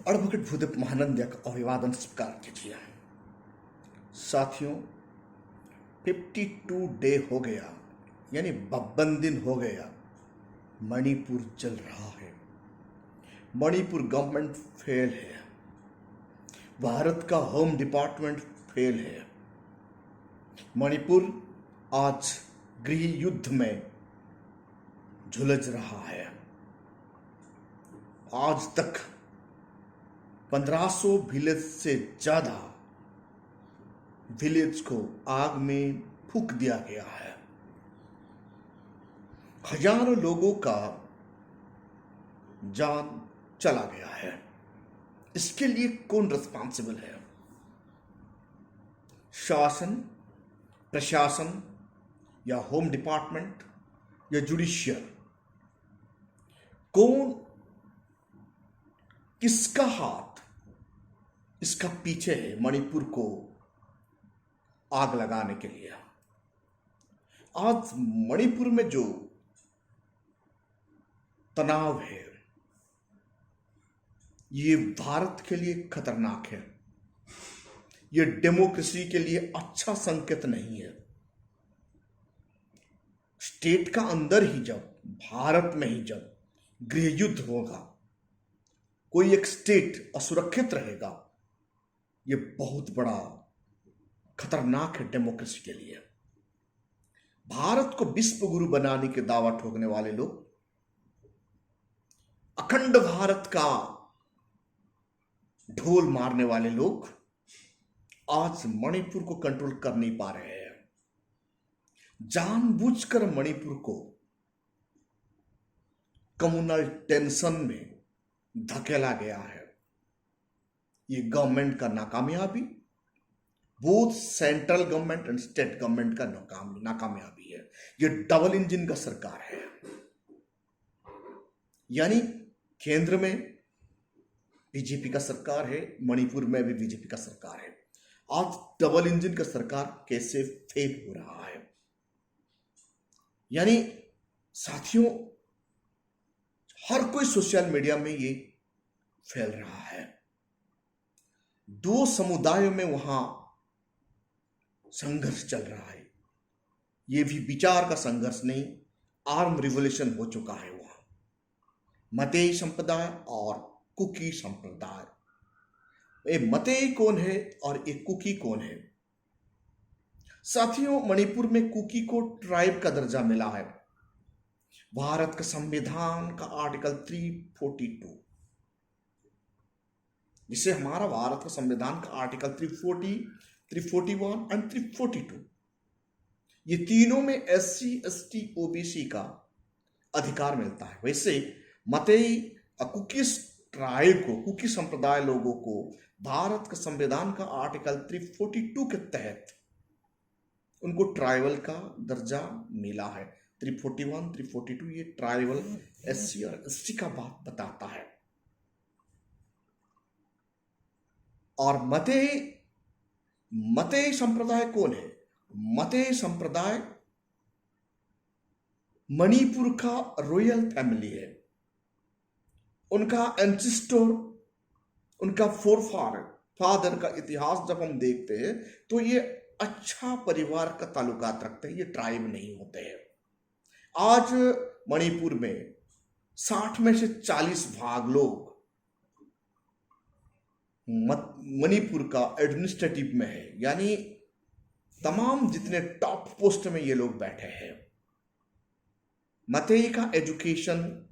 Advocate Bhudev Mahanandia का अभिवादन स्वीकार कीजिए। साथियों, 52 डे हो गया, यानी 52 दिन हो गया, मणिपुर जल रहा है। मणिपुर गवर्नमेंट फेल है, भारत का होम डिपार्टमेंट फेल है। मणिपुर आज गृह युद्ध में झुलझ रहा है। आज तक 1500 विलेज से ज्यादा विलेज को आग में फूंक दिया गया है। हजारों लोगों का जान चला गया है। इसके लिए कौन रिस्पॉन्सिबल है? शासन, प्रशासन या होम डिपार्टमेंट या जुडिशियल? कौन, किसका हाथ इसका पीछे है मणिपुर को आग लगाने के लिए? आज मणिपुर में जो तनाव है, ये भारत के लिए खतरनाक है। ये डेमोक्रेसी के लिए अच्छा संकेत नहीं है। स्टेट का अंदर ही जब, भारत में ही जब गृह युद्ध होगा, कोई एक स्टेट असुरक्षित रहेगा, ये बहुत बड़ा खतरनाक है डेमोक्रेसी के लिए। भारत को विश्व गुरु बनाने के दावा ठोकने वाले लोग, अखंड भारत का ढोल मारने वाले लोग आज मणिपुर को कंट्रोल कर नहीं पा रहे हैं। जानबूझकर मणिपुर को कम्युनल टेंशन में धकेला गया है। ये गवर्नमेंट का नाकामयाबी, both central government and state government का नाकामयाबी है। ये डबल इंजन का सरकार है, यानी केंद्र में बीजेपी का सरकार है, मणिपुर में भी बीजेपी का सरकार है। आज डबल इंजन का सरकार कैसे फेल हो रहा है? यानी साथियों, हर कोई सोशल मीडिया में ये फैल रहा है। दो समुदायों में वहां संघर्ष चल रहा है। ये भी विचार का संघर्ष नहीं, आर्म रिवोल्यूशन हो चुका है वहां। मतेई संप्रदाय और कुकी संप्रदाय। ये मतेई कौन है और ये कुकी कौन है? साथियों, मणिपुर में कुकी को ट्राइब का दर्जा मिला है। भारत का संविधान का आर्टिकल 342, जिसे हमारा भारत का संविधान का आर्टिकल 340, 341 एंड 342, ये तीनों में SC, ST, OBC का अधिकार मिलता है। वैसे मतेई कुकी ट्राइब को, कुकी संप्रदाय लोगों को भारत का संविधान का आर्टिकल 342 के तहत उनको ट्राइबल का दर्जा मिला है। 341, 342 ये ट्राइबल SC और ST का बात बताता है। और मतेई संप्रदाय कौन है? मतेई संप्रदाय मणिपुर का रॉयल फैमिली है। उनका एंसेस्टर, उनका फादर का इतिहास जब हम देखते हैं तो ये अच्छा परिवार का ताल्लुकात रखते हैं, ये ट्राइब नहीं होते हैं। आज मणिपुर में 60 में से 40 भाग लोग मणिपुर का एडमिनिस्ट्रेटिव में है, यानी तमाम जितने टॉप पोस्ट में ये लोग बैठे हैं। मतेई का एजुकेशन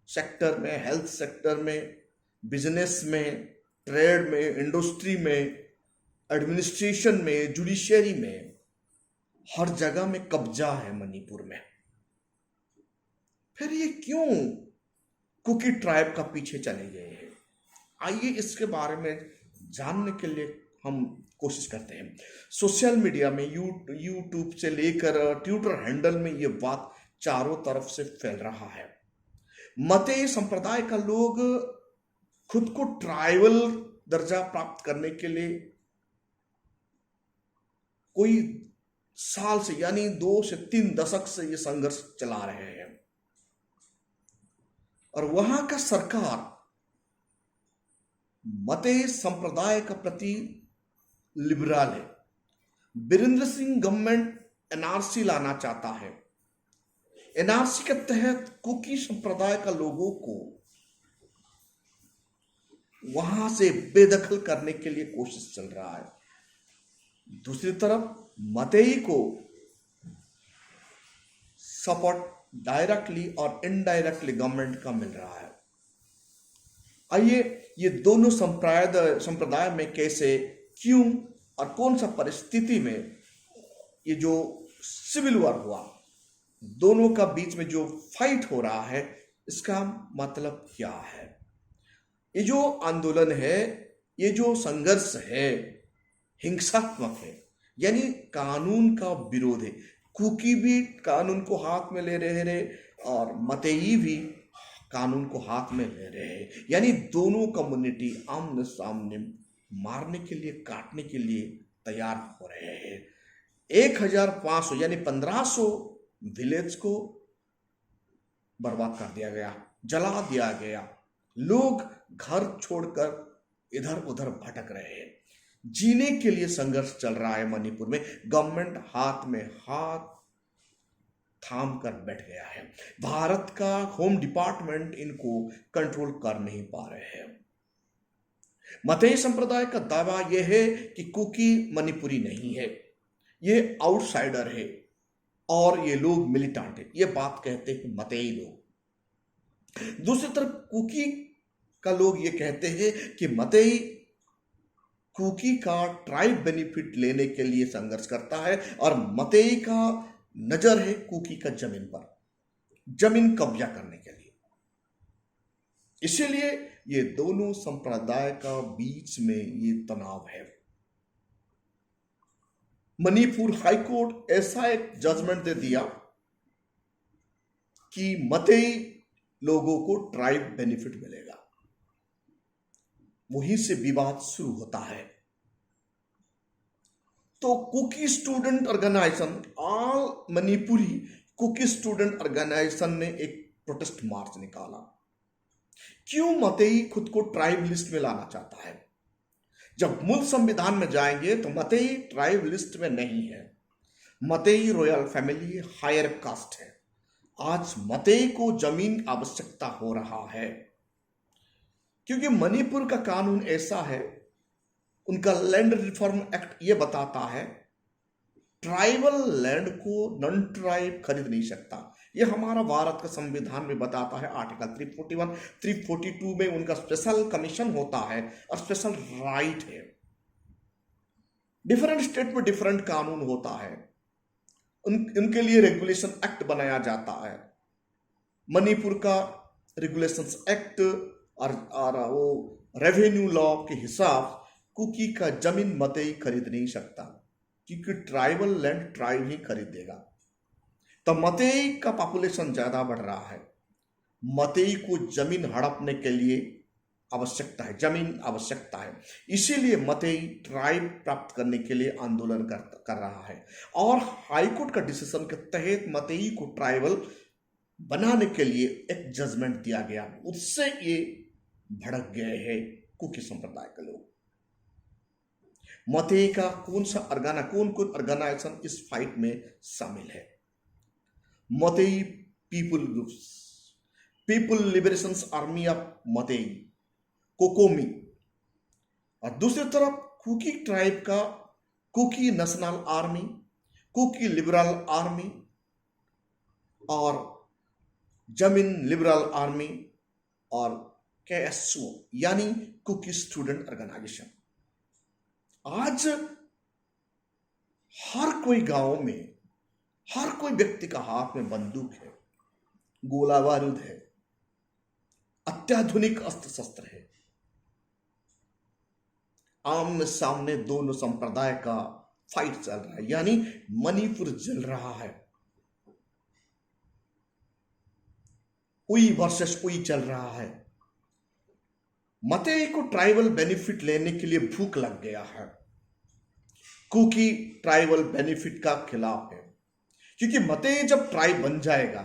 सेक्टर में, हेल्थ सेक्टर में, बिजनेस में, ट्रेड में, इंडस्ट्री में, एडमिनिस्ट्रेशन में, जुडिशियरी में, हर जगह में कब्जा है मणिपुर में। फिर ये क्यों कुकी ट्राइब का पीछे चले गए हैं? आइए इसके बारे में जानने के लिए हम कोशिश करते हैं। सोशल मीडिया में, यूट्यूब से लेकर ट्विटर हैंडल में ये बात चारों तरफ से फैल रहा है। मतेई संप्रदाय का लोग खुद को ट्राइबल दर्जा प्राप्त करने के लिए कोई साल से, यानी 2 से 3 दशक से ये संघर्ष चला रहे हैं। और वहां का सरकार मतेई संप्रदाय का प्रति लिबरल है। बीरेंद्र सिंह गवर्नमेंट एनआरसी लाना चाहता है। एनआरसी के तहत कुकी संप्रदाय का लोगों को वहां से बेदखल करने के लिए कोशिश चल रहा है। दूसरी तरफ मतेई को सपोर्ट डायरेक्टली और इनडायरेक्टली गवर्नमेंट का मिल रहा है। आइए ये दोनों संप्रदाय में कैसे, क्यों और कौन सा परिस्थिति में ये जो सिविल वॉर हुआ, दोनों का बीच में जो फाइट हो रहा है, इसका मतलब क्या है। ये जो आंदोलन है, ये जो संघर्ष है, हिंसात्मक है, यानी कानून का विरोध है। कुकी भी कानून को हाथ में ले रहे और मतेई भी कानून को हाथ में ले रहे हैं, यानी दोनों कम्युनिटी आमने सामने मारने के लिए, काटने के लिए तैयार हो रहे हैं। 1500 यानी 1500 विलेज को बर्बाद कर दिया गया, जला दिया गया। लोग घर छोड़कर इधर उधर भटक रहे हैं। जीने के लिए संघर्ष चल रहा है मणिपुर में। गवर्नमेंट हाथ में हाथ थाम कर बैठ गया है। भारत का होम डिपार्टमेंट इनको कंट्रोल कर नहीं पा रहे हैं। मतेई संप्रदाय का दावा यह है कि कुकी मणिपुरी नहीं है, ये आउटसाइडर है और ये लोग मिलिटेंट है। ये बात कहते हैं मतेई लोग। दूसरी तरफ कुकी का लोग ये कहते हैं कि मतेई कुकी का ट्राइब बेनिफिट लेने के लिए संघर्ष करता है और मतेई का नजर है कुकी का जमीन पर, जमीन कब्जा करने के लिए। इसीलिए ये दोनों संप्रदाय का बीच में ये तनाव है। मणिपुर हाईकोर्ट ऐसा एक जजमेंट दे दिया कि मतेई लोगों को ट्राइब बेनिफिट मिलेगा। वहीं से विवाद शुरू होता है। तो Kuki student organisation, all Manipuri Kuki student organisation ने एक प्रोटेस्ट मार्च निकाला। क्यों मतेई खुद को ट्राइब लिस्ट में लाना चाहता है? जब मूल संविधान में जाएंगे तो मतेई ट्राइब लिस्ट में नहीं है। मतेई रॉयल फैमिली हायर कास्ट है। आज मतेई को जमीन आवश्यकता हो रहा है क्योंकि मणिपुर का कानून ऐसा है, उनका लैंड रिफॉर्म एक्ट ये बताता है ट्राइबल लैंड को नॉन ट्राइब खरीद नहीं सकता। ये हमारा भारत का संविधान में बताता है। आर्टिकल 341, 342 में उनका स्पेशल कमीशन होता है और स्पेशल राइट है। डिफरेंट स्टेट में डिफरेंट कानून होता है, उनके लिए रेगुलेशन एक्ट बनाया जाता है। मणिपुर का रेगुलेशंस एक्ट और वो रेवेन्यू लॉ के हिसाब कुकी का जमीन मतेई खरीद नहीं सकता क्योंकि ट्राइबल लैंड ट्राइब ही खरीदेगा। तो मतेई का पॉपुलेशन ज्यादा बढ़ रहा है। मतेई को जमीन हड़पने के लिए आवश्यकता है, जमीन आवश्यकता है। इसीलिए मतेई ट्राइब प्राप्त करने के लिए आंदोलन कर रहा है और हाईकोर्ट का डिसीजन के तहत मतेई को ट्राइबल बनाने के लिए एक जजमेंट दिया गया। उससे ये भड़क गए हैं कुकी संप्रदाय के लोग। मतेई का कौन ऑर्गेनाइजेशन इस फाइट में शामिल है? Meitei people groups, people liberation army of Meitei, Cocomi, और दूसरी तरफ कुकी ट्राइब का Kuki national army, Kuki liberal army और जमीन लिबरल आर्मी और केएसओ यानी कुकी स्टूडेंट ऑर्गेनाइजेशन। आज हर कोई गांव में, हर कोई व्यक्ति का हाथ में बंदूक है, गोला बारूद है, अत्याधुनिक अस्त्र शस्त्र है। आमने सामने दोनों संप्रदाय का फाइट चल रहा है, यानी मणिपुर जल रहा है। उई वर्सेस उई चल रहा है। मतेई को ट्राइबल बेनिफिट लेने के लिए भूख लग गया है। कुकी ट्राइबल बेनिफिट का खिलाफ है क्योंकि मतेई जब ट्राइब बन जाएगा,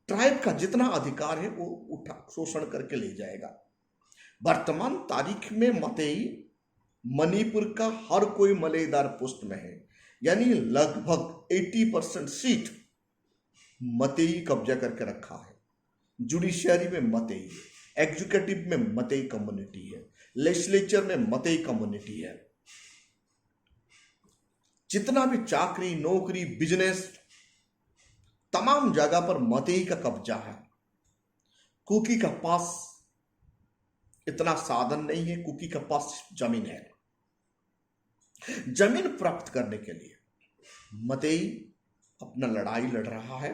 ट्राइब का जितना अधिकार है वो शोषण करके ले जाएगा। वर्तमान तारीख में मतई मणिपुर का हर कोई मलेदार पोस्ट में है, यानी लगभग 80% सीट मतई कब्जा करके रखा है। जुडिशियरी में मतई, एग्जीक्यूटिव में मतई कम्युनिटी है, लेजिस्लेचर में मतई कम्युनिटी है। जितना भी चाकरी, नौकरी, बिजनेस, तमाम जगह पर मतई का कब्जा है। कुकी का पास इतना साधन नहीं है, कुकी का पास जमीन है। जमीन प्राप्त करने के लिए मतई अपना लड़ाई लड़ रहा है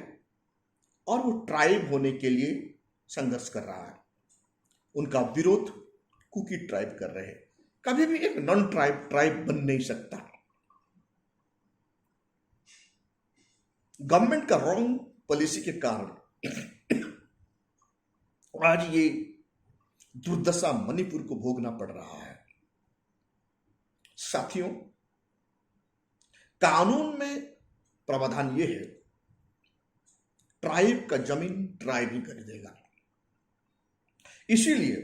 और वो ट्राइब होने के लिए संघर्ष कर रहा है। उनका विरोध कुकी ट्राइब कर रहे हैं। कभी भी एक नॉन ट्राइब बन नहीं सकता। गवर्नमेंट का रॉन्ग पॉलिसी के कारण आज ये दुर्दशा मणिपुर को भोगना पड़ रहा है। साथियों, कानून में प्रावधान यह है, ट्राइब का जमीन ट्राइब ही खरीदेगा। इसीलिए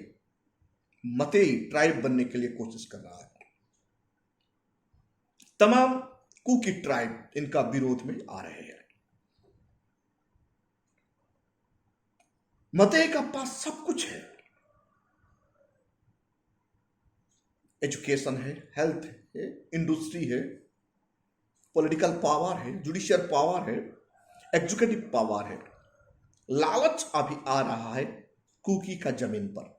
मतई ट्राइब बनने के लिए कोशिश कर रहा है। तमाम कुकी ट्राइब इनका विरोध में आ रहे हैं। मतई का पास सब कुछ है, एजुकेशन है, हेल्थ है, इंडस्ट्री है, पॉलिटिकल पावर है, जुडिशियल पावर है, एग्जीक्यूटिव पावर है। लालच अभी आ रहा है कुकी का जमीन पर।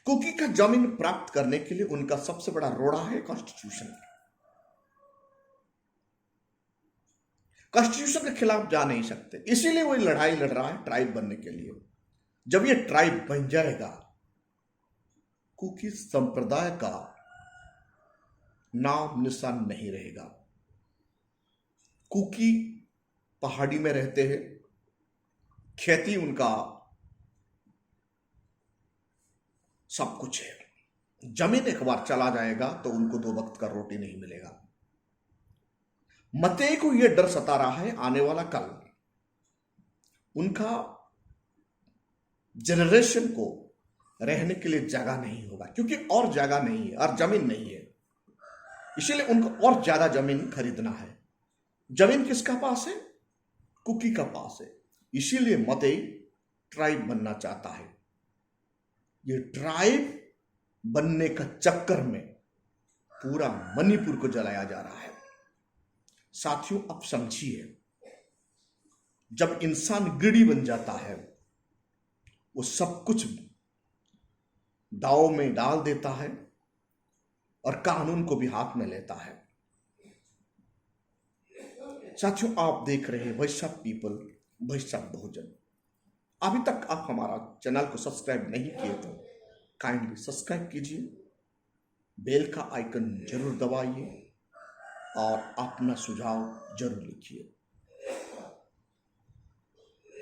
कुकी का जमीन प्राप्त करने के लिए उनका सबसे बड़ा रोड़ा है कॉन्स्टिट्यूशन। कॉन्स्टिट्यूशन के खिलाफ जा नहीं सकते, इसीलिए वो लड़ाई लड़ रहा है ट्राइब बनने के लिए। जब ये ट्राइब बन जाएगा, कुकी संप्रदाय का नाम निशान नहीं रहेगा। कुकी पहाड़ी में रहते हैं, खेती उनका सब कुछ है। जमीन एक बार चला जाएगा तो उनको 2 वक्त का रोटी नहीं मिलेगा। मतई को यह डर सता रहा है, आने वाला कल उनका जनरेशन को रहने के लिए जगह नहीं होगा, क्योंकि और जगह नहीं है और जमीन नहीं है। इसीलिए उनको और ज्यादा जमीन खरीदना है। जमीन किसका पास है? कुकी का पास है। इसीलिए मतई ट्राइब बनना चाहता है। ये ट्राइब बनने का चक्कर में पूरा मणिपुर को जलाया जा रहा है। साथियों, अब समझिए, जब इंसान गिड़ी बन जाता है, वो सब कुछ दांव में डाल देता है और कानून को भी हाथ में लेता है। साथियों, आप देख रहे हैं वैश्य पीपल, वैश्य बहुजन। अभी तक आप हमारा चैनल को सब्सक्राइब नहीं किए तो काइंडली सब्सक्राइब कीजिए, बेल का आइकन जरूर दबाइए और अपना सुझाव जरूर लिखिए।